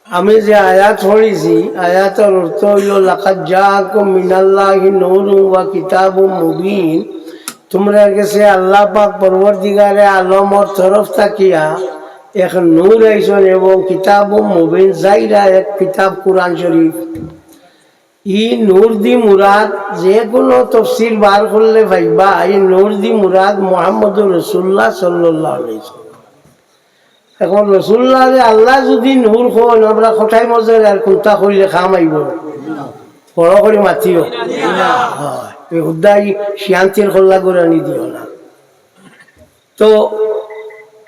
আমি যে আয়াত পড়েছি আয়াতের অর্থ হইল লাকাদ জাআকুম মিনাল্লাহি নূরুন ওয়া কিতাবুম মুবিন। তোমরা গেছে আল্লাহ পাক পরবর্তীকারে আলমর তরফ থাকিয়া এক নূর আইসন এবং কিতাবুম মুবিন যাইরা এক কিতাব কুরআন শরীফ। ই নূর দি মুরাদ যে কোনো তফসির বার করলে ভাইবা এই নূর দি মুরাদ মুহাম্মদুর রাসূলুল্লাহ সাল্লাল্লাহু আলাইহি ওয়াসাল্লাম। এখন রসুল্লাহ আল্লাহ যদি নূর হন আমরা কোথায় মজা আর কোনটা করিলে খাম আইব বড় করে মাতিও হুদাই শান্তির খোল্লা করে আনি দিও না। তো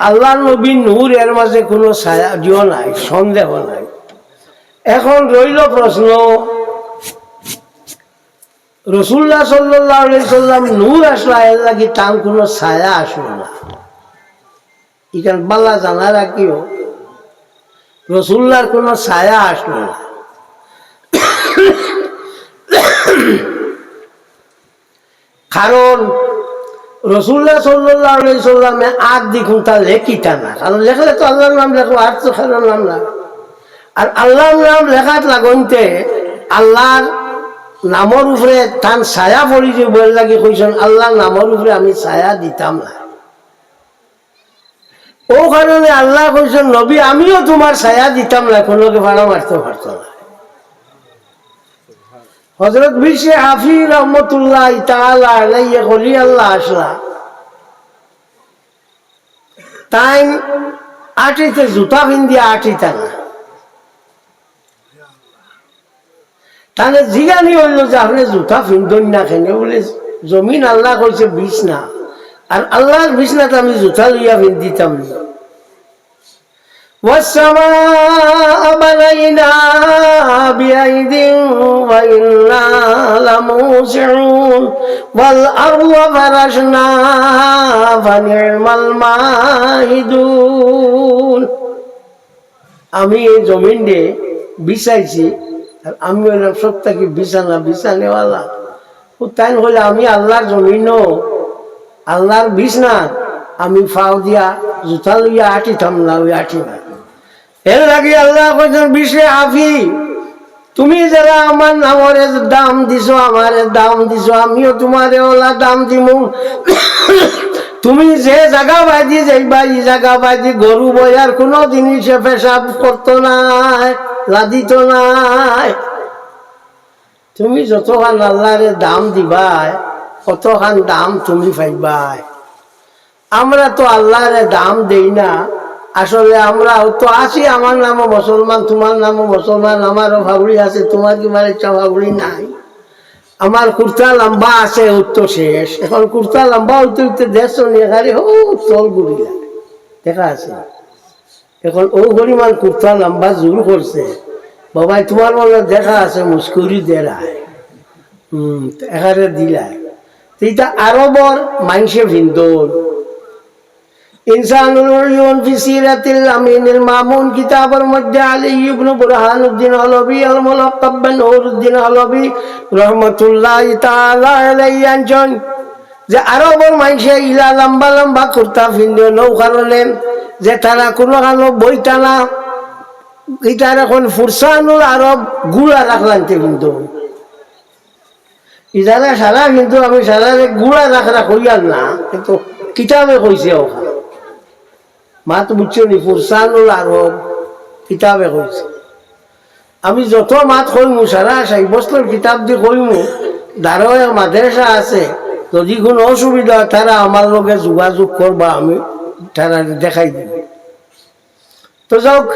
আল্লাহ নবী নূর এর মাঝে কোনো ছায়া দিও নাই, সন্দেহ নাই। এখন রইল প্রশ্ন, রসুল্লাহ সাল্লাল্লাহু আলাইহি সাল্লাম নূর আসলা এর লাগি তার কোনো ছায়া আসলো না। এখানে বাল্লা জানা রাখিও রসুল্লাহর কোনো ছায়া আসলো না। কারণ রসুল্লাহ সাল্লাল্লাহু আলাইহি সাল্লামে আর দেখুন তা লেখিতা না, কারণ লেখলে তো আল্লাহর নাম লেখো আর তো খারাপ নাম না। আর আল্লাহর নাম লেখাত লাগনতে আল্লাহর নামের উপরে তার ছায়া পড়ি যে বল লাগে কইছেন আল্লাহর নামের উপরে আমি ছায়া দিতাম না। ও কারণে আল্লাহ কইছেন নবী আমিও তোমার ছায়া দিতাম না, কোনোকে ভাড়া মারতে পারতো না। হযরত বিশে হাফি রহমতুল্লাহ তাআলা আলাইহি ওলি আল্লাহ আসলা তাই আটিতে জুতা পিন্দিয়া আটিতা না। তাহলে জিগানি হইল যে আপনি জুতা পিন্দন না কেন, বলে জমিন আল্লাহ কইছে বিছনা, আর আল্লাহর বিছনাতে আমি জুতা লইয়া পিন্দিতাম না। والسماء بنيناها بأيد وإنا لموسعون والأرض فرشناها فنعم الماهدون। আমি এই জমিন দিয়ে বিছাইছি আর আমি হইলাম সত্যাকি বিছানা বিছানেওয়ালা। তাই হলে আমি আল্লাহর জমিনও আল্লাহর বিছনা আমি ফাও দিয়া জুতা লইয়া আটিতাম না, ওই আটি না। এর লাগে আল্লাহ কইছেন বিশে হাফি তুমি যারা আমার নামের দাম দিছো আমার দাম দিছো আমিও তোমার ওলা দাম দিমু। তুমি যে জায়গা বাজি যাইবা এই জায়গা বাজি গরু বয়ার কোনো জিনিসে পেশাব করতো নাই, লাদিত নাই। তুমি যতখান আল্লাহরে দাম দিবাই কতখান দাম তুমি পাইবাই। আমরা তো আল্লাহরে দাম দেই না। আসলে আমরা তো আছি, আমার নামও মুসলমান তোমার নামও মুসলমান, আমারও ভাবড়ি আছে তোমার কি মানে ভাবড়ি নাই। আমার কুর্তা লম্বা আছে উত্তর শেষ, এখন কুর্তা লম্বা হইতে হইতে দেশ নিয়ে গাড়ি ও চল গুড়িয়া দেখা আছে। এখন ও গরিমান কুর্তা লম্বা জোর করছে বাবাই তোমার মনে দেখা আছে মুস্কুরি দেড়ায় এখানে দিলায়। এইটা আরবর মাইসে ভিন্দর ইনসানুল উয়ুন ফি সিরাতিল আমিনুল মামুন কিতাবের মধ্যে আলী ইবনে বুরহানুদ্দিন হলবি আল মুলাক্কাব বিন নুরুদ্দিন হলবি রাহমাতুল্লাহি তাআলা আলাইহি আনজন যে আরবর মাইসে ইলা লম্বা লম্বা কুর্তা ভিন্দে নৌ কারণে যে তারা কোনো কালো বইটা না। এটার এখন ফুরসানুল আরব গুড়া রাখলানতে কিন্তু ইজারা সারা কিন্তু আমি সারা গুড়া রাখরা করিয়াল না, কিন্তু কিতাবে কইছে ওখানে মাত বুঝছো নি ফুরসানুল আরব কিতাবে কইছে। আমি যত মাত কইমু সারা 6 বছর কিতাব দিয়ে কইমু দারোয় মাদ্রাসা আছে, যদি কোনো অসুবিধা তারা আমার লগে যোগাযোগ করবা আমি তারা দেখাই দিব। তো যাক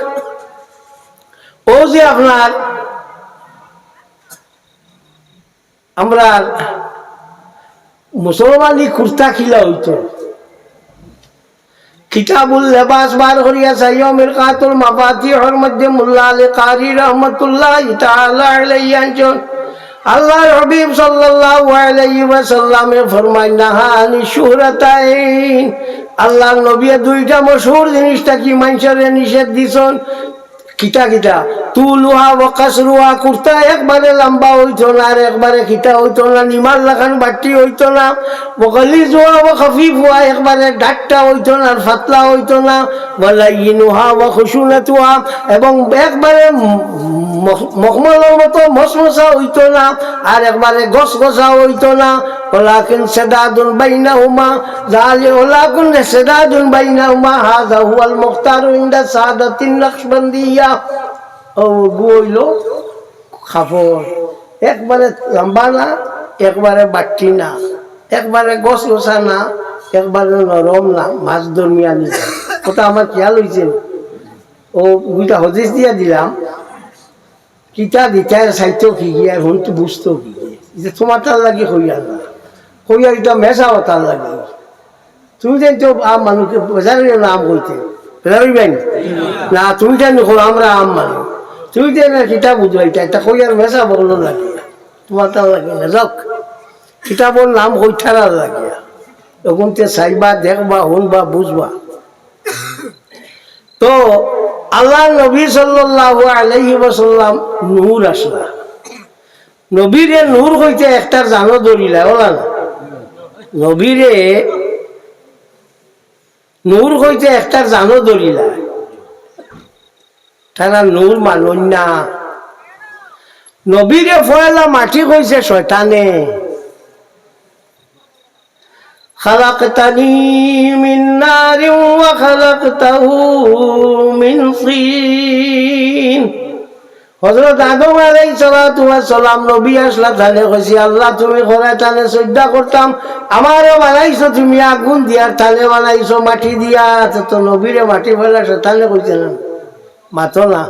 ও যে আপনার আমরা মুসলমানি কুর্তা খিলা হইতো কিতাবুল লেবাস বার করিয়া চাইও মিরকাতুল মাফাতিহর মধ্যে মোল্লা আলী কারি রহমতুল্লাহি তাআলা আলাইহি আনজন আল্লাহর হাবিব সাল্লাল্লাহু আলাইহি ওয়াসাল্লামে ফরমায় নাহানি শুহরাতাইন। আল্লাহর নবী দুইটা মশহুর জিনিসটা কি মানুষের নিষেধ দিছেন। কিতা কিতা তুলুহা ওয়াকাসরুহা, কুর্তা একবারে লম্বা হইতো না আর একবারে খিটা হইতো না, নিমার লাখান বাটি হইতো না। ওয়াকালিজুহা ওয়া খাফিফুহা, একবারে ডাট্টা হইতো না আর ফাতলা হইতো না। ওয়ালাইনুহা ওয়া খুশুনাতুহা, এবং একবারে মখমলের মতো মশমশা হইতো না আর একবারে গসগসা হইতো না। ওয়ালাকিন সাদাদুন বাইনাহুমা, ওয়ালাকিন সাদাদুন বাইনাহুমা, হাযা হুয়াল মুখতারু ইনদা সাদাতিন নকশবন্দিয়া। ও হইল কাপড়, একবারে লম্বা না, একবারে বাটি না, একবারে গছ গছা না, একবারে নরম না, মাছ দরমিয়ানি। ওটা আমার খেয়াল হয়েছে। ও দুইটা হদিস দিয়া দিলাম, কিতা দিতা সাহিত্য কি গিয়া এখন তো বুঝতো কি যে তোমার তার লাগে হইয়া না হইয়া, এটা মেশাও তার লাগে। তুমি যেন তো আম মানুষকে বেজারের নাম কইতে বেজারিবেন না, তুমি যেন আমরা আম মানুষ, তুমি যেন কিতাব বুঝবাইটা এটা কইয়ার মেশা বললো লাগে, তোমার তার লাগে না। যাক, কিতাবর নাম হইঠার লাগে, তখন তে চাইবা দেখবা শুনবা বুঝবা। তো আল্লাহ নবী সাল্লাল্লাহু আলাইহি ওয়াসাল্লাম নূর আসলা, নবীরে নূর হইতে একটার জানো ধরিলা ওলা না, নবীরে নূর হইতে একটার জানো ধরিলা, তারা নূর মানুন না। নবীরে ফয়লা মাটি কইছে শয়তানে, খালাকতানি মিন নারিন ওয়া খালাকতাহু মিন তিন। হযরত আদম আলাইহিস সালাতু ওয়াস সালাম নবী আসলা তাহলে কইছি, আল্লাহ তুমি খোরা তাহলে শ্রদ্ধা করতাম, আমারও বানাইছো তুমি আগুন দিয়া, তাহলে বানাইছো মাটি দিয়া। তো নবীরে মাটি ফেলা শয়তানে কইছে না, মাতো না,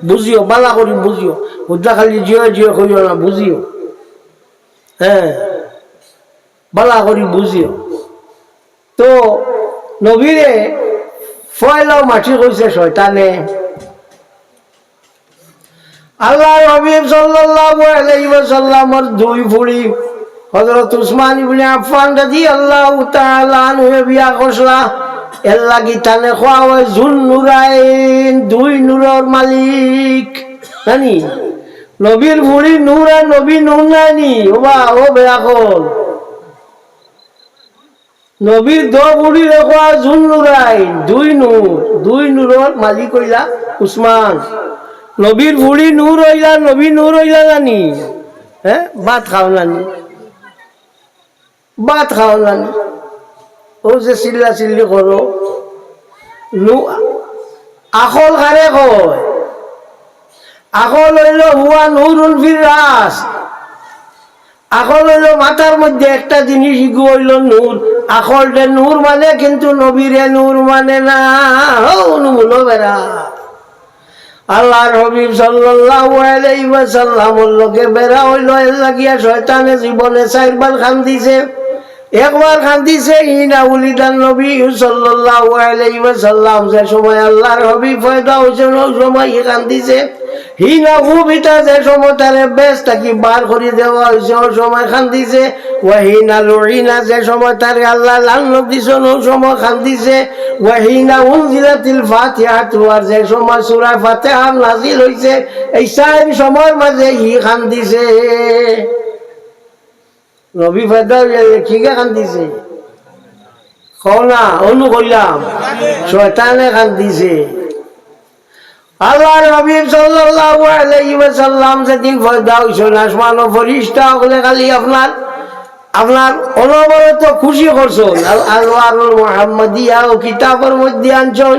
বুঝিও বালা করি বুঝিও, উদ্দা খালি জিও জিও করিও না, বুঝিও, হ্যাঁ বালা করি বুঝিও। তো নবীরে ফয়লাও মাটি কইছে শয়তানে। আল্লাহর হাবিব সাল্লাল্লাহু আলাইহি ওয়াসাল্লামের দুই ফুড়ি হযরত উসমান ইবনে আফফান রাদিয়াল্লাহু তাআলা আনহু বিয়া করলা, এর লাগি তানে খোয়া হয় জুন্নুরাইন, দুই নূরের মালিক জানি। নবীর ফুড়ি নূর আর নবী নূর নাইনি, ওবা ও বেয়াকল, নবীর দো বুড়ি রেখা জুন্নুরাইন, দুই নূর, দুই নূরের মালিক হইলা উসমান। নবীর বুড়ি নূর হইলা, নবী নূর হইলা জানি। হ্যাঁ, ভাত খাও নানি, ভাত খাও নানি, ও যে চিল্লা চিল্লি করো। আকল কারে কয়, আকল হইল হুয়া নূরুন ফির রাস, আকল হইল মাথার মধ্যে একটা জিনিস ইগু হইল নূর। আকলটা নূর মানে, কিন্তু নবীরে নূর মানে না। অনুমূল বেড়া আল্লাহর হাবিব সাল্লাল্লাহু আলাইহি ওয়াসাল্লামের লগে বেড়া হইল, এর লাগিয়া শয়তানে জীবনে চারবার কান্দিছে। একবার কান্দিছে ইনা উলিদান নবী সাল্লাল্লাহু আলাইহি ওয়াসাল্লাম, যে সময় আল্লাহর হাবিব পয়দা হইছেন ওই সময় কান্দিছে। হিনা ভূমিটা যে সময় তারে বেশ তাকে বার করে দেওয়া হয়েছে ওই সময় কান্দিছে। ওয়াহিনা লুইনা, যে সময় তারে আল্লাহ লানত দিছেন ওই সময় কান্দিছে। ওয়াহিনা উনজিলাতিল ফাতিহা, আর যে সময় সূরা ফাতিহা নাযিল হইছে, এই চার সময়ের মাঝে হি কান্দিছে। নবী পয়দা কি কান্দিছে কও না, অনু কইলাম শয়তানে কান্দিছে। আল্লাহর হাবিব সাল্লাল্লাহু আলাইহি ওয়াসাল্লাম যেদিন পয়দা হইছেন, আসমান ও ফেরেশতা ওগুলো খালি আপনার অনবরত খুশি করছেন। আল-আনওয়ারুল মুহাম্মাদিয়া ও কিতাবের মধ্যে আনছেন,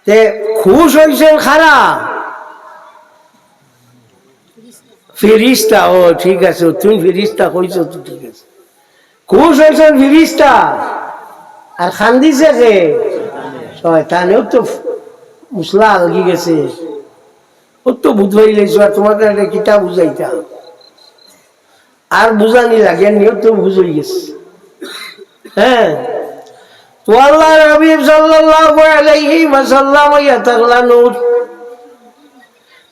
তে খুশ হইছেন খারা ফেরেশতা। ও ঠিক আছে, তুমি ফেরেশতা কইছো তো ঠিক আছে, খুশ হইছেন ফেরেশতা। আর কান্দিছে কে? শয়তানেও তো মুসলা লাগি গেছে, ও তো বুঝাই লেছো। আর তোমাকে একটা কিতাব বুঝাইতাম, আর বুঝানি লাগে নিও তো বুঝাই গেছে। হ্যাঁ, তো আল্লাহর হাবিব সাল্লাল্লাহু আলাইহি ওয়াসাল্লাম ইয়াতাগলা নূর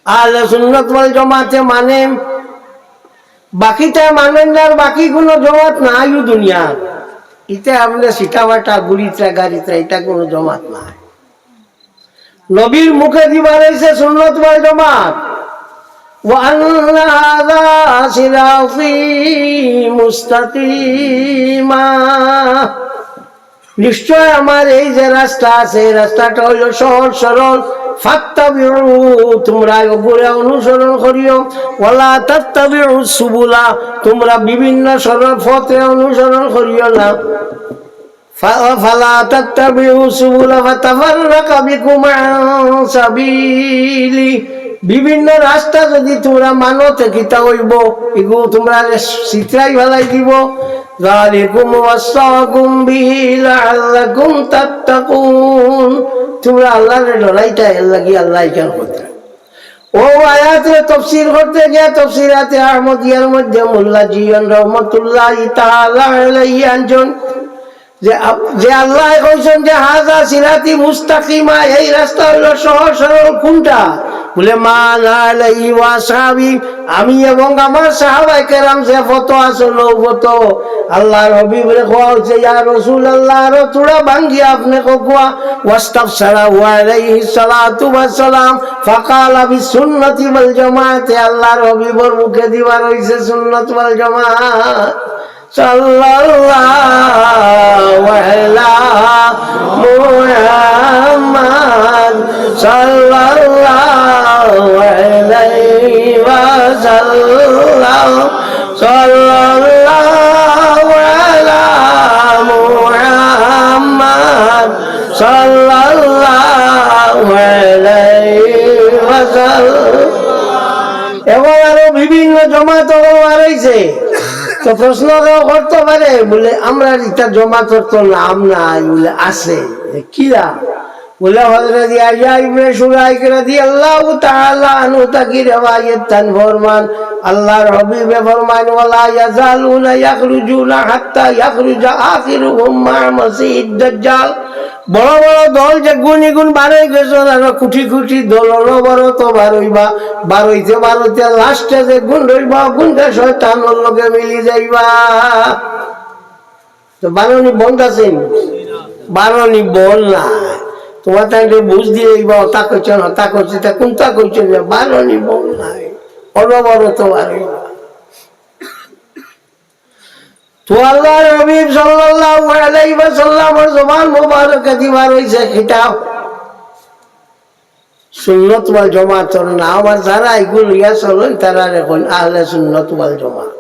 আহলে সুন্নাত ওয়াল জামাতে মানে, বাকিটা মানেন না। বাকি কোনো জমাত নাই দুনিয়া, এটা আপনি সিটাবাটা গুড়িটা গাড়িটা, এটা কোনো জমাত নাই। নবীর মুখে দিবার হইছে সুন্নত ওয়াল জামাত। ওয়া আন্না হাযা সিরাতি মুস্তাকিমা, নিশ্চয় আমার এই যে রাস্তা আছে এই রাস্তাটা হইল সহজ সরল। ফাত্তাবিউ, তোমরা ওগুলো অনুসরণ করিও। ওয়ালা তাত্তাবিউ সুবুলা, তোমরা বিভিন্ন সরল পথে অনুসরণ করিও না। ফালা তাত্তাবিউ সুবুলা ফাতাফাররাকা বিকুম আন সাবিলি, বিভিন্ন রাস্তা যদি তোমরা মানো তো কিতা হইব, এগুলো তোমরা চিত্রাই ফেলাই দিব। যালিকুম ওয়াসাকুম বিহি লাআল্লাকুম তাত্তাকুন, তোমরা আল্লাহর ডরাইতা এর লাগি আল্লাহ কেন করতে। ও আয়াতের তাফসীর করতে গিয়ে তাফসীরাতে আহমদিয়ার মধ্যে মোল্লা জিয়ান রহমাতুল্লাহি তাআলা আলাইহি আনজন যে আল্লাহ কইছেন যে হাযা সিরাতি মুস্তাকিমা, এই রাস্তা হলো সহজ সরল। কোনটা? বলে মা আলাইহি ওয়া সাহাবী, আমি এবং আমার সাহাবায়ে কেরাম যে ফতো আসলো ফতো আল্লাহর হাবিবের কোয়া হচ্ছে ইয়া রাসূলুল্লাহ, আর তোরা ভাঙ্গি আপনি কোয়া ওয়াস্তাফসারা ওয়া আলাইহি সালাতু ওয়াস সালাম ফাকালা বিসুন্নতি ওয়াল জামাআত, আল্লাহর হাবিবের মুখে দিবার হইছে সুন্নাত ওয়াল জামাআত। সাল্লাল্লাহু আলা মুহাম্মাদ সাল্লাল্লাহু আলাইহি ওয়াসাল্লাম, সাল্লাল্লাহু আলা মুহাম্মাদ সাল্লাল্লাহু আলাইহি ওয়াসাল্লাম। এবং আরো বিভিন্ন জমাত রয়েছে। তো প্রশ্ন করতে পারে বলে আমরা এটা জমাতের তো নাম নাই, বলে আছে কিরা? বলে হযরত ইয়াহইয়া ইবনে শুরাইক রাদিয়াল্লাহু তাআলা আনহু তাকি রিওয়ায়াত তান ফরমান আল্লাহর হাবিব ফরমান ওয়ালা ইয়াজালুনা ইয়াখরুজুনা হাত্তা ইয়াখরুজা আখিরুহুম মা মাসিদ দাজ্জাল, বড় বড় দল যে গুণ বাড়াই গেছে আর কুটি কুটি দল বড় তো বারইতে লাস্টে যে গুণ রইবা গুণটা শয়তানের লগে মিলি যাইবা। তো বারণি বন্ধ আছেন, বারণি বল না তোমার তাকে বুঝ দিয়ে তা করছে না তা করছে তা কোনটা করছে না, বারণি বল নাই অনবরত বারইবা। তো আল্লাহর হাবিব সাল্লাল্লাহু আলাইহি ওয়াসাল্লামের জবান মোবারকে দিবার হইছে কিতাব সুন্নাত ওয়াল জামাতের নাম। আর যারা এগুলো ইয়া চলেন তারা এখন আহলে সুন্নাত ওয়াল জামাত।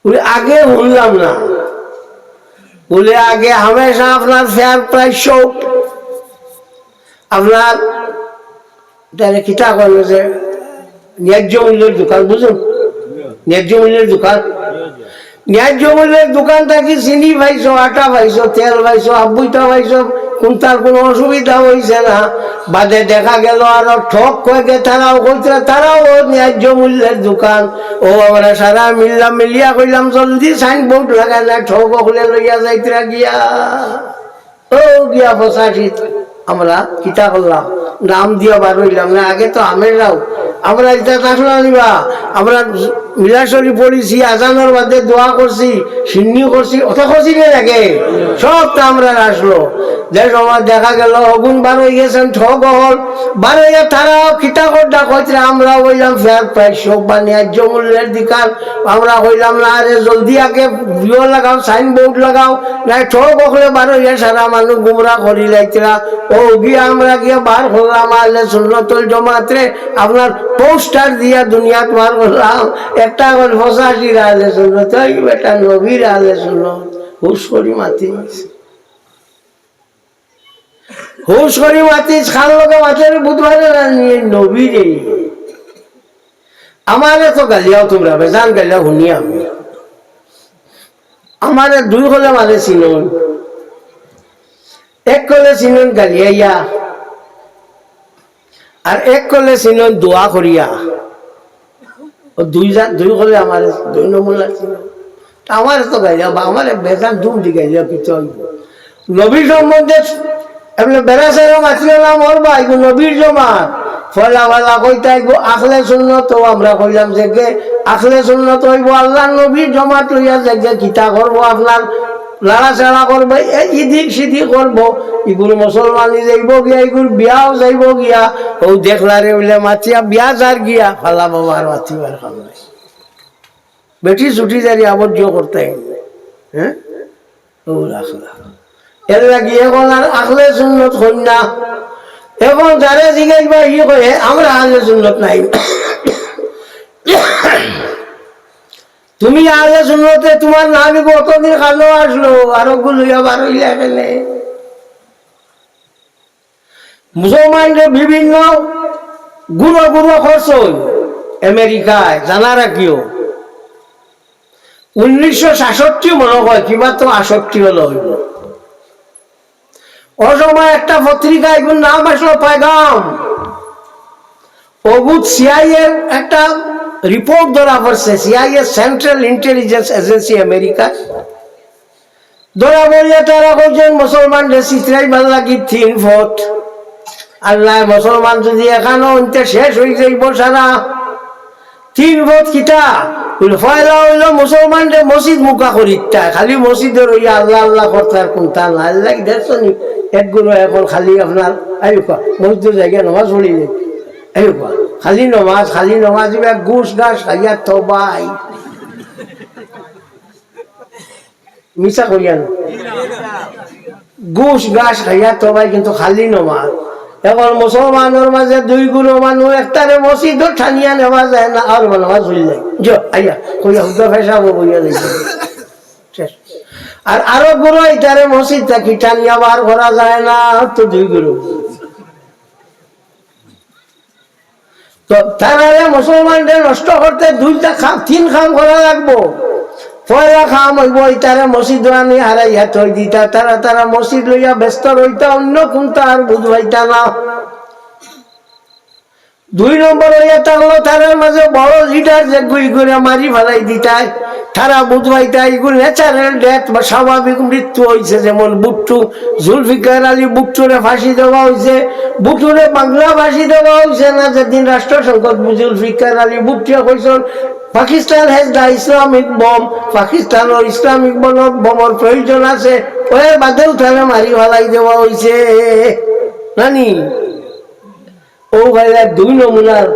বলে আগে শুনলাম না, বলে আগে হামেশা আপনার ফেয়ার প্রাইস শো, আপনার কিতাব হলো যে ন্যায্য মূল্যের দোকান, বুঝুন ন্যায্য মূল্যের দোকান, ন্যায্য মূল্যের দোকান থাকি চিনি পাইছো, আটা পাইছো, তেল পাইছো, আব্বুইটা পাইছো, কোনটার কোনো অসুবিধা হয়েছে না। বাদে দেখা গেল আরো ঠক কয়েকে তারাও করছে, তারাও ন্যায্য মূল্যের দোকান। ও আমরা সারা মিলিয়া কইলাম জলদি সাইনবোর্ড লাগাই না, ঠক হলে লইয়া যাইতরা গিয়া ও গিয়া বসাছি। আমরা কিতা করলাম নাম দিয়া বার হইলাম না, আগে তো আমেরাও আমরা এটা আসলো নিবা, আমরা মিলাশরি পড়েছি, আজানোর বাদে দোয়া করছি, সিন্নিও করছি, অত করছি না আগে সবটা আমরা আসলো। যে সময় দেখা গেল অগুন বার হয়ে গেছেন, ঠক হল বার হয়ে তারাও খিতা করটা কইছে, আমরা হইলাম ফেয়ার প্রাইস সব বা ন্যায্য মূল্যের দোকান। আমরা হইলাম না আরে জলদি আগে ভিও লাগাও, সাইনবোর্ড লাগাও, না ঠক হলে বার হইয়া সারা মানুষ গুমরা করি লাইতরা। ও গিয়ে আমরা গিয়ে বার করলাম আহলে সুন্নাতুল জামাতে আপনার পোস্টার দিয়া দুনিয়াত বার করলাম। একটা গল্প ফসাসির আহলে সুন্নাত, বেটা নবীর আহলে সুন্নাত হুশ করি মাতি, হুশ করি মাতি খাল লোক মাছের বুধবারে নিয়ে নবীরে আমারে তো গালিয়াও তোমরা বেজান গালিয়া শুনি আমি, আমারে দুই হলে মারে চিনুন, এক কলে চিনুন গালিয়াইয়া আর এক কলে চিনুন দোয়া করিয়া। দুই কলে আমার দুই নমুনা চিনুন, আমার তো গাইলিয়া বা আমার বেজান দুম দি গাইলিয়া কিছু নবীর সম্বন্ধে এমনি বেড়াচারও মাতিলাম ওর ভাই নবীর জমাত ফলা ফলা কইতে আইবো আখলে সুন্নত। আমরা কইলাম যে আখলে সুন্নত হইব আল্লাহ নবীর জমাত লইয়া যে কিতা করবো আপনার লাড়াচাড়া করবো, ইদিক সিদিক করবো, ইগুলো মুসলমানি যাইব গিয়া, ইগুলো বিয়াও যাইব গিয়া, ও দেখলারে বলে মাতিয়া বিয়া যার গিয়া ফালা বাবার মাতিবার কাম নাই। বেটি ছুটি যারি আবদ্ধ করতে হ্যাঁ ও রাখলা এর লাগি এখন আর আখলে সুন্নত হই না। এখন যারে জিগাইবা ই কয়ে আমরা আহলে সুন্নত নাই। তুমি আহলে সুন্নতে তোমার নামে কতদিন খালো আসলো, আরো গুলিয়া বারো গেলে মুসলমানদের বিভিন্ন গুঁড়ো গুঁড়ো খরচ আমেরিকায় জানা রাখিও 1966 মনে হয় কিবা তো 68 হলো হইল। ও সময় একটা পত্রিকা এগুলো নাম আসলো পায়গাম, অগুত সিআইএর একটা রিপোর্ট ধরা পড়ছে, CIA central intelligence agency America ধরা পড়িয়া তারা কইছেন মুসলমানদের চিত্রাই ভাল লাগি 3 ফুট। আল্লাহ মুসলমান যদি এখানো অন্তে শেষ হয়ে যাইব সারা 3 ফুট কিতা পয়লা হইল মুসলমানদের মসজিদ মুখা করিতা, খালি মসজিদের হইয়া আল্লাহ আল্লাহ করতার কোনটা না আল্লাহ দেখছো নি একগুলো এখন খালি আপনার মসজিদের জায়গায় নমাজ পড়ি যায় খালি নমাজ ঘুষ ঘাস খাইয়া তবাই মিশা করিয়া ঘুষ ঘাস খাইয়া তবাই কিন্তু খালি নমাজ। এখন মুসলমানের মাঝে 2 গুলো মানুষ একটারে মসজিদ ঠানিয়া নেওয়া যায় না, আর নমাজ হয়ে যায় আইয়া কইয়া হুদা ফেসাবো বইয়া দেখি। আর আরো গুলো এটারে মসজিদ থাকি টানিয়া বার করা যায় না, তো 2 গুলো তো তারা মুসলমানদের নষ্ট করতে 2টা খাম 3 খাম করা লাগবো। পয়লা খাম হইব ইতারে মসজিদ আনি হারাইয়া থই দিতা, তারা মসজিদ লইয়া ব্যস্ত রইতা, অন্য কোনটা আর বুঝবাইতা না। 2 নম্বর হইয়া থাকলো তারার মাঝে বড় লিডার যে গুই করে মারি ফেলাই দিতাই, তারা বুঝবাইতা এগুলো ন্যাচারাল ডেথ বা স্বাভাবিক মৃত্যু হয়েছে। যেমন বুট্টু জুলফিকার আলী বুট্টুরে ফাঁসি দেওয়া হয়েছে, বুট্টুরে বাংলা ফাঁসি দেওয়া হয়েছে না, যেদিন রাষ্ট্রসংঘ জুলফিকার আলী বুট্টুয়া কইছেন Pakistan has the Islamic bomb, পাকিস্তানের ইসলামিক বোমার প্রয়োজন আছে, ওই বাদেও তারা মারি ফেলাই দেওয়া হয়েছে নানি। ও ভাইরা 2 নমুনার।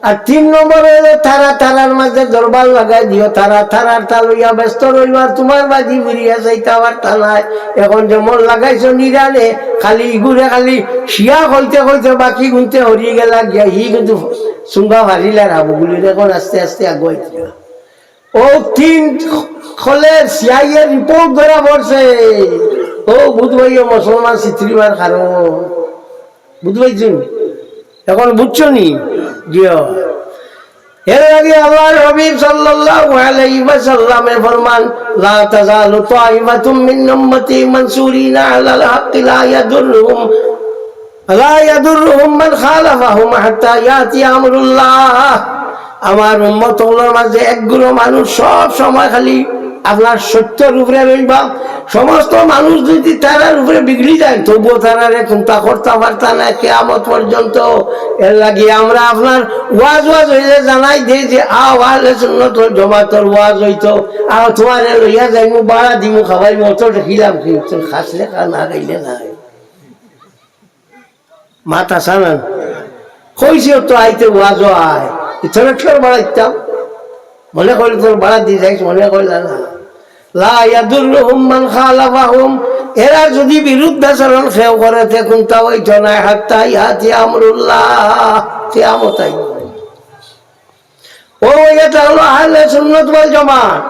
আর 3 নম্বর হইলে তারার মাঝে দরবার লাগাই দিও, তারার তা লইয়া ব্যস্ত রইবার, তোমার বাজি ফিরিয়া যাইতে আবার তা নাই। এখন যেমন লাগাইছো নিরানে খালি ইগুরে খালি শিয়া হইতে হইতে বাকি গুনতে হরিয়ে গেলা গিয়া হি কিন্তু সুঙ্গা ভারিলা রাবুগুলির এখন আস্তে আস্তে আগুয়াইতে। ও 3 খলের সিআইএ রিপোর্ট ধরা পড়ছে। ও বুধবাইও মুসলমান চিত্রিবার কারণ বুধবাইছেন এখন বুঝছো নি জিও। এর আগে আল্লাহর হাবিব সাল্লাল্লাহু আলাইহি ওয়াসাল্লামে ফরমান লা তাযালু তাইফাতুম মিন উম্মতি মানসুরিনা আলাল হাক্কি লা ইয়াদুররুহুম মান খালাফাহুম হাত্তা ইয়াতি আমরুল্লাহ। আমার উম্মতগুলোর মাঝে একগুলো মানুষ সব সময় খালি আপনার সত্যের উপরে রইবা। সমস্ত মানুষ যদি তারার উপরে বিগড়ি যায় তবুও তারারে কোনটা করতে পারতা না কিয়ামত পর্যন্ত। এর লাগি আমরা আপনার ওয়াজ হইলে জানাই দিই যে আহলে সুন্নাত ওয়াল জামাতের ওয়াজ হইতো, আর তোমার লইয়া যাইমু বাড়া দিমু খাওয়াইমু তো দেখিলাম কি খাসলে না গাইলে না মাথা সানান কইছে তো আইতে ওয়াজ আয় ইতরে কেউ বাড়াইতাম মনে করলে তোর বাড়া দিয়ে যাইস মনে করলে না। লা ইয়াদুররুহুম মান খালাফাহুম, এরা যদি বিরুদ্ধাচরণ খেও করে দেখুন তা হইতো না হাত্তা ইয়াতি আমরুল্লাহ, কিয়ামত আইব। ও এটা হলো আহলে সুন্নাত ওয়াল জামাত,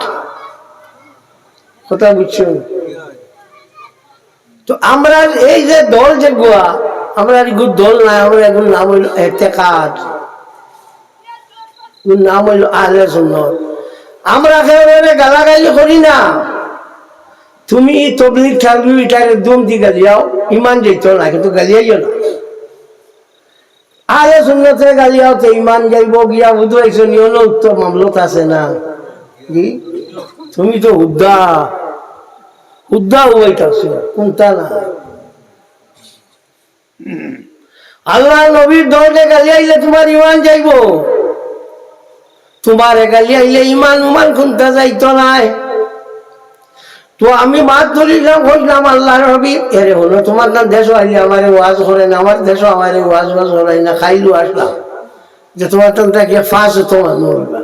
কথা বুঝছেন? তো আমরা এই যে দল যে গোয়া আমরা এগুলো দল নাই, আমরা এগুলো নাম হইল ইতিকাদ, নাম হইল আহলে সুন্নাত। আমরা একেবারে গালাগালি করি না। তুমি তবলিগ ঠাকলি এটাকে দুম দি গালিয়াও ইমান যেত না, কিন্তু গালিয়াইও না। আহলে সুন্নাতে গালিয়াও তো ইমান যাইব গিয়া বুঝাইছো নিয়ন উত্তর মামলত আছে না কি? তুমি তো হুদ্দা হইতাছো কোনটা না। আল্লাহ নবীর দলে গালিয়াইলে তোমার ইমান যাইব, তোমার গালি আইলে ইমান উমান কোনটা যাইতো নাই। তো আমি মাছ ধরিলাম, হইলাম আল্লাহর হাবিব এরে হলো তোমার না দেশ আইলে আমার ওয়াজ করে না, আমার দেশ আমার ওয়াজ ওয়াজ করাই না, খাইলু আসলাম যে তোমার তন্ত্রা গিয়ে ফাঁস তোমার নড়বা।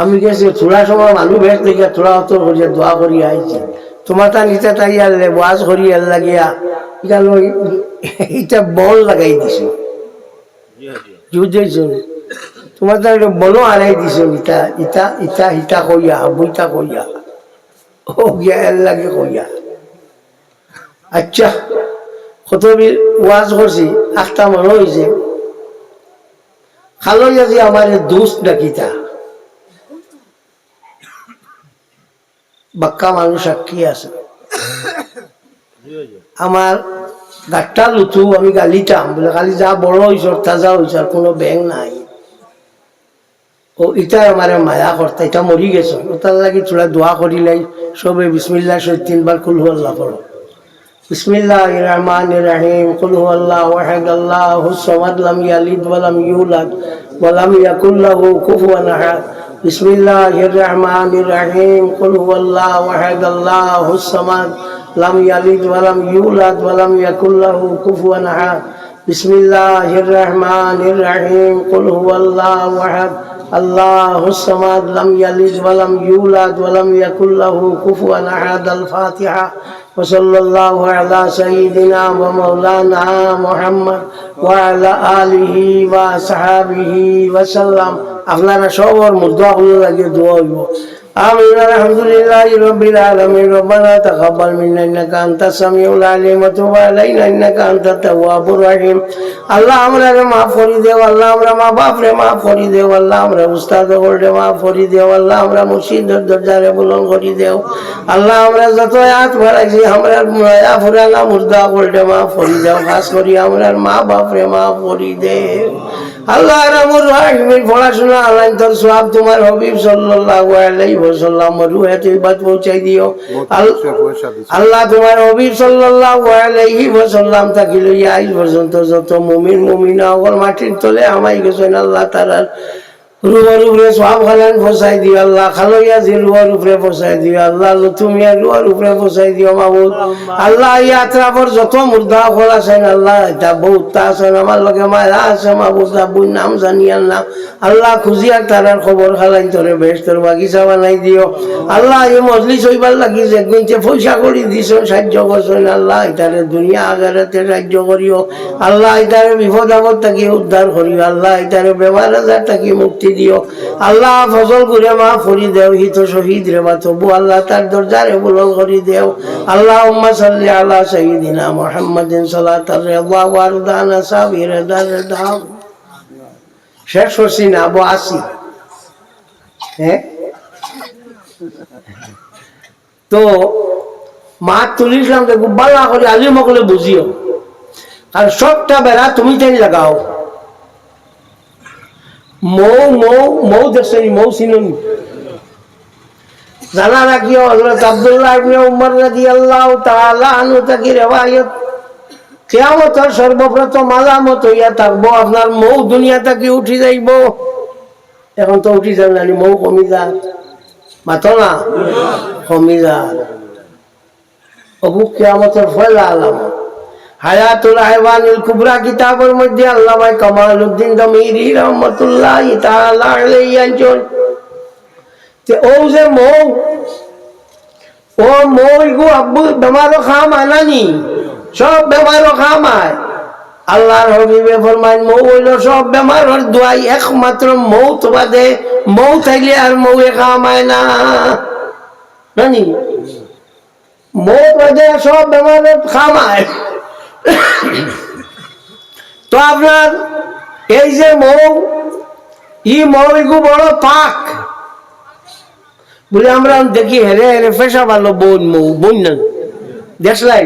আমি গেছি থোড়া সময় মানুষ ভেট থেকে থোড়া অত করিয়া দোয়া করিয়া আইছি, তোমার তা নিচে তাই আনলে ওয়াজ করিয়া লাগিয়া এটা বল লাগাই দিছে, বুঝেছ? তোমার তো বলো আড়াই দিছ, ইটা ইটা ইটা ইটা কইয়া বইটা কইয়া ও গিয়া এর লাগে কইয়া। আচ্ছা কত ওয়াজ করছি, একটা মনে হয়েছে খালইয়া যে আমার দোস্ত ডাকিতা বাক্কা মানুষ সাক্ষী আছে, আমার গাঠটা লুথু আমি গালিতাম বলে খালি যা বড় হয়েছ তাজা হয়েছ আর কোনো ব্যাং নাই, ও এটা আমার মায়া করতে, এটা মরি গেছ, ওটার লাগে তোরা দোয়া করিলাই সবে বিসমিল্লাহ 3 বার কুল হু আল্লাহ পড়ো। বিসমিল্লাহির রহমানির রহিম, কুল হু আল্লাহু আহাদ আল্লাহুস সামাদ লাম ইয়ালিদ ওয়া লাম ইউলাদ ওয়া লাম ইয়াকুল লাহু কুফুয়ান আহাদ। বিসমিল্লাহির রহমানির রহিম, কুল হু আল্লাহু আহাদ আল্লাহুস সামাদ লাম ইয়ালিদ ওয়া লাম ইউলাদ ওয়া লাম ইয়াকুল লাহু কুফুয়ান আহাদ। বিসমিল্লাহির রহমানির রহিম, কুল হু আল্লাহু আহাদ আল্লাহুস সামাদ লাম ইয়ালিদ ওয়া লাম ইউলাদ ওয়া লাম ইয়াকুল লাহু কুফুয়ান আহাদ। আল ফাতিহা। ওয়া সাল্লাল্লাহু আলা সাইয়্যিদিনা ওয়া মাওলানা মুহাম্মদ ওয়া আলা আলিহি ওয়া আসহাবিহি ওয়া সাল্লাম। আপনারা সবার মধ্যে আল্লাহ লাগে দোয়া হইব। آمين الحمد لله رب العالمين ربنا تقبل منا إنك أنت السميع العليم وتب علينا إنك أنت التواب الرحيم। আল্লাহ আমরা মাফ করে দেও, আল্লাহ আমরা মা বাপ রে মাফ করে দেও, আল্লাহ আমরা উস্তাদ রে মাফ করে দেও, আল্লাহ আমরা মুর্শিদের দরজারে বুলন্দ করে দেও, আল্লাহ আমরা যত হাত বাড়াইছি আমরা মায়া ফুরানা মুর্দা করে মাফ করে দেও, খাস করি আমরা মা বাপ রে মাফ করে দেও। আল্লাহ রামুর রাহিমের পড়াশোনা আল্লাহ তোর সওয়াব তোমার হাবিব সাল্লাল্লাহু আলাইহি ওয়াসাল্লাম রুহে তৈবাত পৌঁছাই দিও। আল্লাহ তোমার হাবিব সাল্লাল্লাহু আলাইহি ওয়াসাল্লাম থেকে লইয়া আজ পর্যন্ত যত মুমিন মুমিনা ওর মাটির তলে আমাই গেছেন আল্লাহ তাআলা রুহের উপরে সওয়াব খালান পৌঁছাই দিও, আল্লাহ খালইয়া জি রুহের উপরে পৌঁছাই দিও, আল্লাহ লুতুমিয়া রুহের উপরে পৌঁছাই দিও মাবুদ। আল্লাহ ইয়াত্রাফর যত মুর্দা ফল আছেন আল্লাহ এটা বহুত আছেন, আমার লগে মায়া আছে মাবুদ, আব্বুর নাম জানি আল্লাহ, আল্লাহ খুঁজিয়া তারার খবর খালাই তোরে বেহেশতের বাগিচা বানাই দিও। আল্লাহ এই মজলিস হইবার লাগি যে গুনতে পয়সা করি দিছ সাহায্য করছেন, আল্লাহ এটারে দুনিয়া আগারাতে সাহায্য করিও, আল্লাহ এটারে বিপদ আপদ থাকি উদ্ধার করিও, আল্লাহ এটারে বেমার আজার থাকি মুক্তি দিও, আল্লাহ ফজল করে মা ফরি দেও, হিত শহীদ রে বা তবু আল্লাহ তার দরজারে বুলন্দ করি দেও। আল্লাহুম্মা সাল্লি আলা সাইয়্যিদিনা মুহাম্মাদিন সাল্লাতার রিদা ওয়া রদানা সাবির দাম। শেষ করছি না আবু আসি, হ্যাঁ তো মা তুলিলাম দেখো বালা করে আলিম সকলে বুঝিও, আর সবটা বেড়া তুমি তাই লাগাও। মৌ মৌ মৌ দেখছেন, মৌ চিনুন জানা রাখিও। হযরত আব্দুল্লাহ ইবনে উমর রাদিয়াল্লাহু তাআলা আনহু থেকে রিওয়ায়াত, কিয়ামতের সর্বপ্রথম আলামত হইয়া থাকবো আপনার মৌ দুনিয়া থেকে উঠি যাইব। এখন তো উঠি যান না, মৌ কমি যান, মাতো না কমি যান, ওগু কিয়ামতের পয়লা আলামত। হায়াতুল হায়ওয়ানিল কুবরা কিতাবের মধ্যে আল্লামা কামালউদ্দিন দমিরি রাহমাতুল্লাহি তাআলা আলাইহি আনছেন যে ও যে মৌ, ও মৌ গো আব্বু বেমারও খাম আনানি, সব বেমারও খামায়। আল্লাহর হাবিবে ফরমান মৌ হইল সব বেমারের দোয়াই, একমাত্র মৌত বাদে, মৌ থাকলে আর মৌয়ে খামায় না জানি, মৌ বাদে সব বেমারের খামায়। তো আপনার এই যে মৌ, ই মৌ এগু বড় পাক বলে আমরা দেখি হেরে হেরে ফেসা ভালো বোন মৌ বোন না দেখলাই।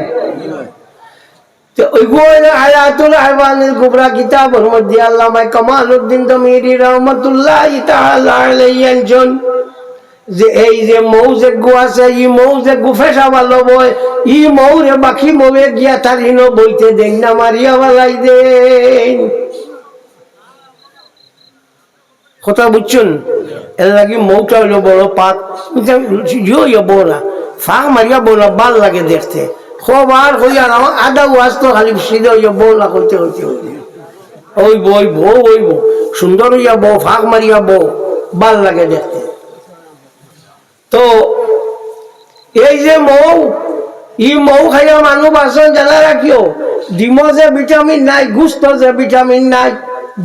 তো ওইগু হায়াতুল হায়ওয়ানিল কুবরা কিতাবের মধ্যে আল্লামা কামালউদ্দিন দমিরি রাহমাতুল্লাহি তাআলা আলাইহি আনছেন যে এই যে মৌ যে গু আছে, ই মৌ যে গু ফেসা ভালো বই, ই মৌ রে বাকি মৌয়ে গিয়া তার হিনো বইতে দেন না, মারিয়া বালাই দেন। কথা বুঝছেন? এর লাগি মৌটা হইলো বড় পাক ইয়ে বউ না ফাঁক মারিয়া বউ না ভাল লাগে দেখতে খবার হইয়া আমার আধা ওয়াজ তো খালি সিধে হইয়া বউ না হইতে হইতে হইতে ওই বই বউ ওই বউ সুন্দর হইয়া বউ ফাঁক মারিয়া বউ ভাল লাগে দেখতে। তো এই যে মৌ ই মৌ খাইয়া মানুষ বাঁচন জানা রাখিও ডিম যে ভিটামিন নাই গুস্ত যে ভিটামিন নাই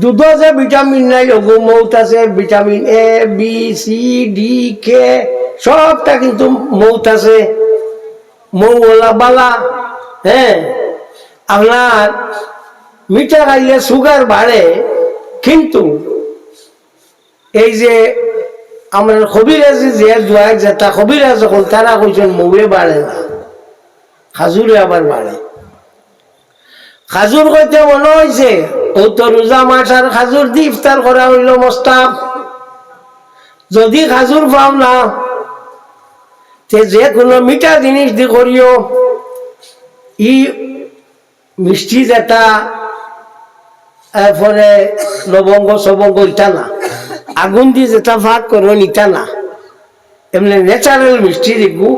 দুধ যে ভিটামিন নাই লঘু মৌত আছে vitamin A B C D K সবটা কিন্তু মৌত আছে মৌ ওলা বালা। হ্যাঁ আপনার মিঠা খাইলে সুগার বাড়ে কিন্তু এই যে আমার কবিরাজি যে দোয়াক যেটা কবিরাজ যখন তারা কইছেন মৌয়ে বাড়ে না খাজুরে আবার বাড়ে। খাজুর কইতে মনে হয়েছে ও তো রোজা মাস আর খাজুর দিয়ে ইফতার করা হইল মোস্তাব। যদি খাজুর পাও না তে যে কোনো মিঠা জিনিস দিয়ে করিও ই মিষ্টি যেটা এরপরে লবঙ্গ সবঙ্গ ইটা না আগুন দিয়ে যেটা ভাগ করো ইটা না এমনি ন্যাচারাল মিষ্টি দেখবো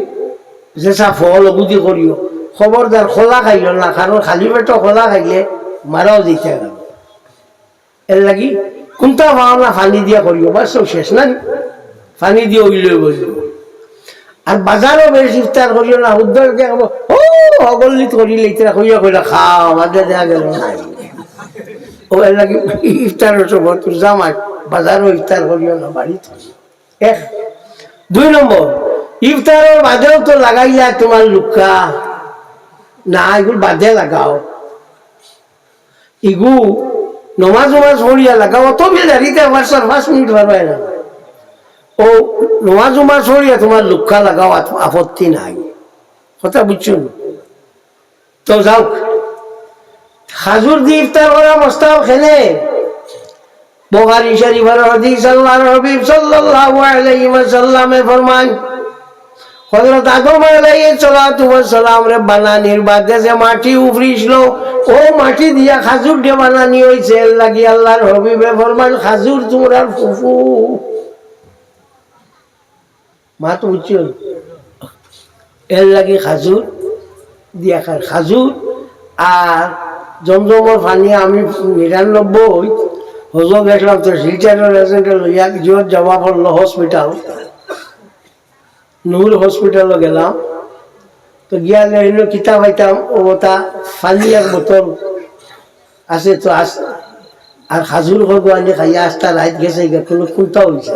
যেসা ফল বুদ্ধি করিও খবরদার খোলা খাইল না কারণ খালি পেট খোলা খাইলে মারাও দিতে গেল এর লাগি কোনটা ভাও না পানি দিয়া করিও বাস শেষ না পানি দিয়ে উইলে বলল। আর বাজারও বেশ ইফতার করিও না উদ্যোগে ও অগলিত করিলে ইতরা কইয়া কইলা খাও আমাদের দেওয়া গেল নাই ও এর লাগি ইফতারের সময় তোর জামাই বাজারও ইফতার করিও না বাড়িতে। এক দুই নম্বর ইফতারের বাদেও তো লাগাইয়া তোমার লুকা না এগুলো বাদে লাগাও ইগু নমাজ নমাজ পড়িয়া লাগাও অত বেদারিতে 5 মিনিট পারবে না ও নমাজ নমাজ পড়িয়া তোমার লুকা লাগাও আপত্তি নাই কথা বুঝছো। তো যাও খাজুর দিয়ে ইফতার করা মোস্তাব খেলে বুখারী শরীফের হাদিস আল্লাহর হাবিব সাল্লাল্লাহু আলাইহি ওয়াসাল্লামে ফরমান হযরত আদম আলাইহিস সালাতু ওয়াস সালাম রে বানানির বাদে যে মাটি উফরিছিল ও মাটি দিয়া খাজুর দিয়ে বানানি হইছে এর লাগি আল্লাহর হাবিবে ফরমান খাজুর তোমরার ফুফু মা তো বুঝছো এর লাগি খাজুর দিয়া খায় খাজুর। আর জমজমের পানি আমি 99 হজর দেখলাম তো রিটায়ার্ড এজেন্টে লইয়া জিওর যাওয়া পড়লো হসপিটাল নূর হসপিটালও গেলাম তো গিয়া হইল কিতাব পাইতাম ও তা পানি এক বোতল আছে তো আর খাজুর হবো আনি খাইয়া আসতা রাত গেছে কোনো কোনটা হয়েছে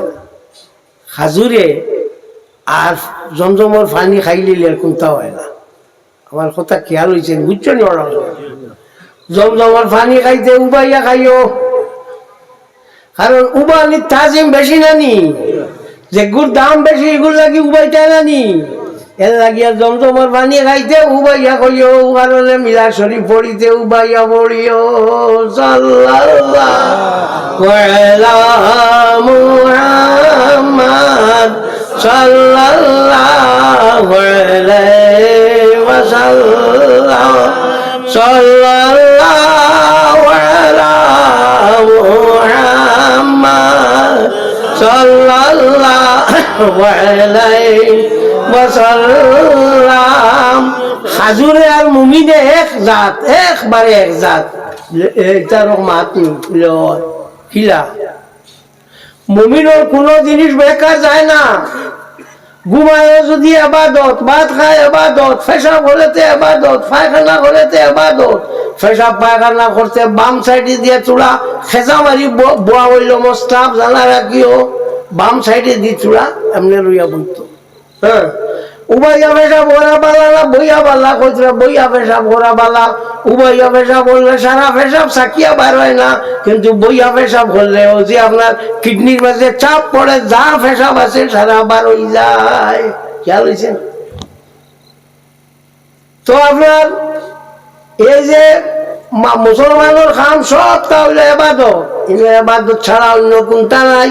খাজুরে আর জমজমের পানি খাই লিলে কোনটা হয় না। আমার কথা খেয়াল হয়েছে বুঝছো নি ওরা জমজমের পানি খাইতে উবাইয়া খাইও কারণ উবানির তাজিম বেশি নানি যেগুর দাম বেশি এগুলো লাগি উবাইটা নানি এর লাগিয়া জমজমের পানি খাইতে উবাইয়া কইও কারণে মিলা শরীফ পড়িতে উবাইয়া পড়িও সাল্লাল্লাহু আলা মুহাম্মদ সাল্লাল্লাহু আলাইহি ওয়াসাল্লাম সাল্লাল্লাহু আলা মুহাম্মদ সাল্লাল্লাহু আলাইহি ওয়াসাল্লাম। খাজুরে আর মুমিনে এক জাত একবারে এক জাত এটার মাতনি হিলা মুমিনের কোনো জিনিস বেকার যায় না ঘুমায় যদি আবাদত ভাত খায় আবাদত পেশাব হলেতে আবাদত পায়খানা হলেতে আবাদত পেশাব পায়খানা করতে বাম সাইডে দিয়ে চূড়া খেজা মারি বোয়া হইল মোস্তাব জানা রাখিও বাম সাইডে দিয়ে চূড়া এমনি রইয়া বলতো। হ্যাঁ উবাইয়া পেশাব ভরা বালা না বইয়া বালা কইরা বইয়া পেশাব ভরা বালা উবাইয়া পেশাব বললে সারা পেশাব সাকিয়া বার হয় না কিন্তু বইয়া পেশাব করলে ও যে আপনার কিডনির মাঝে চাপ পড়ে যা পেশাব আছে সারা বার হয়ে যায় খেয়াল হয়েছে। তো আপনার এই যে মুসলমানের খাম সব তাহলে এবাদত এবাদত ছাড়া অন্য কোনটা নাই।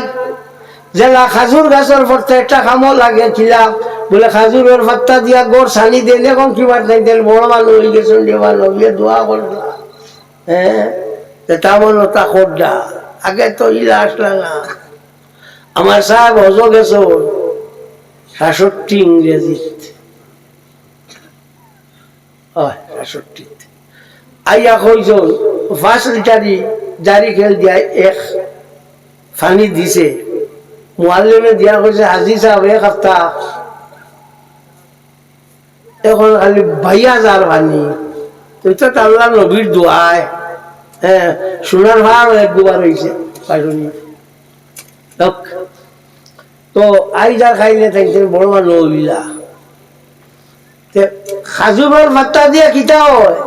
যেটা খাজুর গাছের পড়তে একটা খামো লাগে ছিলাম বলে খাজুরের পাত্তা দিয়া গোড় ছানি দেন এখন কি বার নাই দেন বড় মানুষ হয়ে গেছেন দিয়ে দোয়া করলা। হ্যাঁ তেমন তা করডা আগে তো ইলা আসলা না আমার সাহেব হজ গেছে 66 ইংরেজিত, 66 আইয়া কইজন 5 লিটারি জারি খেল দিয়া এক পানি দিছে, মুআল্লিমে দিয়া কইছে হাজি সাহেব এক হপ্তাহ এখন খালি 22,000 পানি। তো এটা তো আল্লাহ নবীর দোয়ায়, হ্যাঁ সোনার ভার এক দুবার হয়েছে পাইনি। তো আই যা খাইলে থাকছে বড় মানুষ হইলা খাজুরের ভাতটা দিয়া কিতা হয়,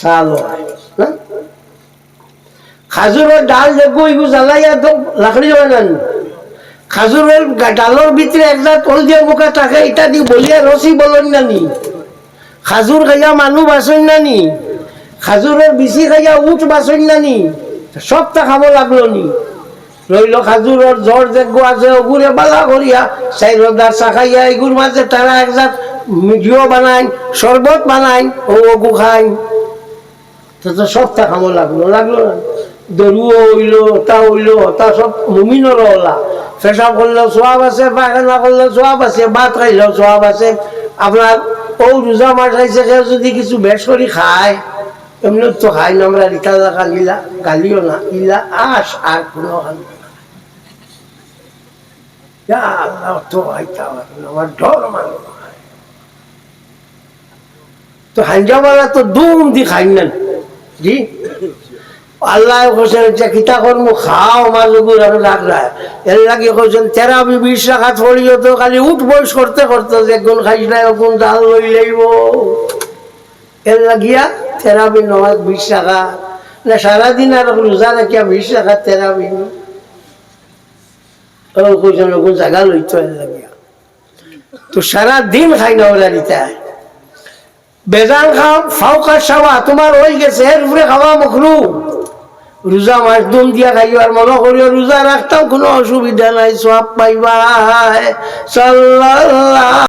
চাল হয় না। খাজুরের ডাল দেখবো এগুলো জ্বালাইয়া তো লাকড়ি হয় না। খাজুরের ডালের ভিতরে একটা তল দিয়ে বোকা থাকে, এটা দি বলিয়া রসি বলেন নানি। খাজুর খাইয়া মানুষ বাঁচেন নানি, খাজুরের বিচি খাইয়া উঠ বাঁচেন নানি, সবটা খাব লাগলো নি। রইল খাজুরের জ্বর দেখবো আছে ওগুলো বালা করিয়া চাই রোদার চা খাইয়া এগুর মাঝে তারা একজাত মিডিও বানাই, শরবত বানাই, ও ওগু খাই, তো সবটা খাব লাগলো লাগলো না। দরুও হইলো, হতা হইলো, হতা সব মুমিনের হলা। পেশাব করলেও সোয়াব আছে, পায়খানা করলেও সোয়াব আছে, ভাত খাইলেও সোয়াব আছে। আপনার ও রোজা মাছ খাইছে কেউ যদি কিছু বেশ করে খায়, এমনি তো খাই না আমরা রিতা দেখা গিলা গালিও না, ইলা আস আর কোনো আমার ডর মানুষ তো হাঞ্জামালা তো দুম দি খাই না জি। আল্লাহ কোশ্চেন কিতা কর্ম খাও মাজুগুর আর রাখ রায় এর লাগে কোশ্চেন তেরা 20 রাখাত পড়িও তো খালি উঠ বয়স করতে করতে যে গুণ খাইস না গুণ ডাল লই লইব। এর লাগিয়া তেরাবি 20 টাকা না সারাদিন আর রোজা রাখিয়া 20 টাকা তেরাবি কোশ্চেন গুণ জায়গা লইতো এর লাগিয়া তো সারাদিন খাই না ওরা দিতে বেজান খাও ফাউকার সাবা তোমার হয়ে গেছে এর উপরে খাওয়া মখরু। রোজা মাস দুম দিয়া খাইও আর মনে করিও রোজা রাখতাম কোনো অসুবিধা নাই, সব পাইবা। সাল্লাল্লাহু